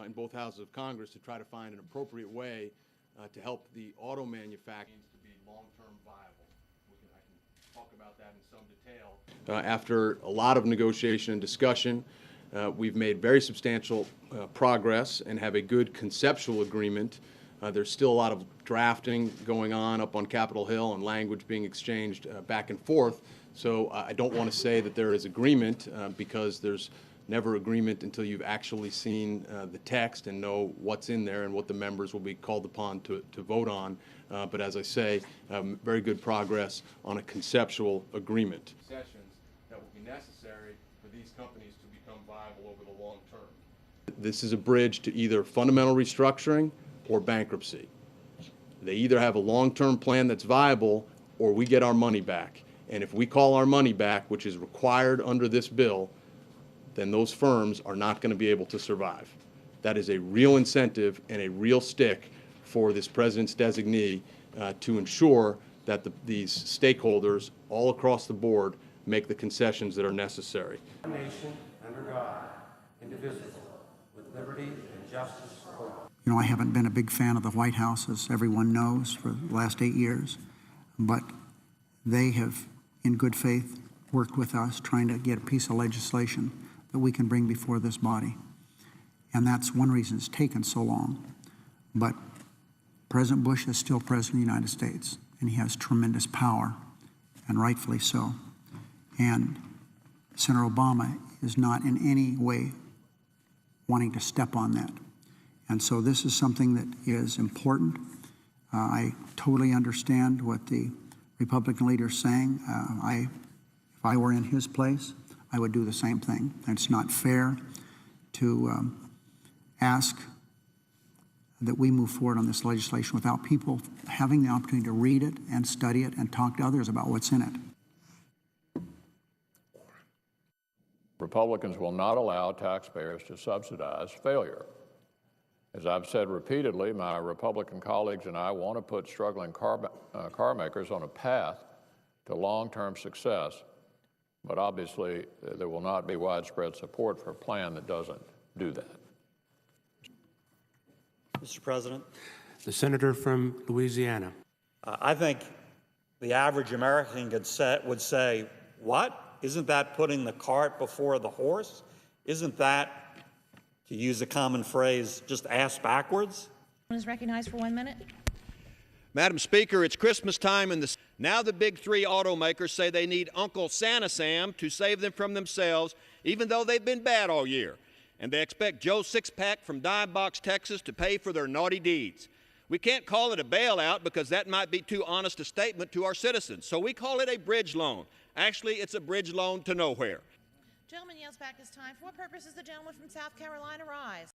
in both houses of Congress to try to find an appropriate way to help the auto manufacturers to be long-term viable. I can talk about that in some detail. After a lot of negotiation and discussion, we've made very substantial progress and have a good conceptual agreement. There's still a lot of drafting going on up on Capitol Hill and language being exchanged back and forth. So I don't want to say that there is agreement because there's never agreement until you've actually seen the text and know what's in there and what the members will be called upon to vote on. But as I say, very good progress on a conceptual agreement. Concessions that will be necessary for these companies to become viable over the long term. This is a bridge to either fundamental restructuring or bankruptcy. They either have a long-term plan that's viable or we get our money back. And if we call our money back, which is required under this bill, then those firms are not going to be able to survive. That is a real incentive and a real stick for this president's designee to ensure that these stakeholders all across the board make the concessions that are necessary. Nation under God, indivisible, with liberty and justice for all. You know, I haven't been a big fan of the White House, as everyone knows, for the last 8 years, but they have, in good faith, worked with us trying to get a piece of legislation that we can bring before this body. And that's one reason it's taken so long. But President Bush is still President of the United States, and he has tremendous power, and rightfully so. And Senator Obama is not in any way wanting to step on that. And so this is something that is important. I totally understand what the Republican leader is saying. If I were in his place, I would do the same thing. And it's not fair to ask that we move forward on this legislation without people having the opportunity to read it and study it and talk to others about what's in it. Republicans will not allow taxpayers to subsidize failure. As I've said repeatedly, my Republican colleagues and I want to put struggling car makers on a path to long-term success. But obviously, there will not be widespread support for a plan that doesn't do that. Mr. President. The senator from Louisiana. I think the average American would say, what? Isn't that putting the cart before the horse? Isn't that, to use a common phrase, just ass backwards? Is recognized for 1 minute. Madam Speaker, it's Christmas time and now the big three automakers say they need Uncle Santa Sam to save them from themselves, even though they've been bad all year. And they expect Joe Sixpack from Dime Box, Texas to pay for their naughty deeds. We can't call it a bailout because that might be too honest a statement to our citizens. So we call it a bridge loan. Actually, it's a bridge loan to nowhere. Gentleman yields back his time. For what purpose does the gentleman from South Carolina rise?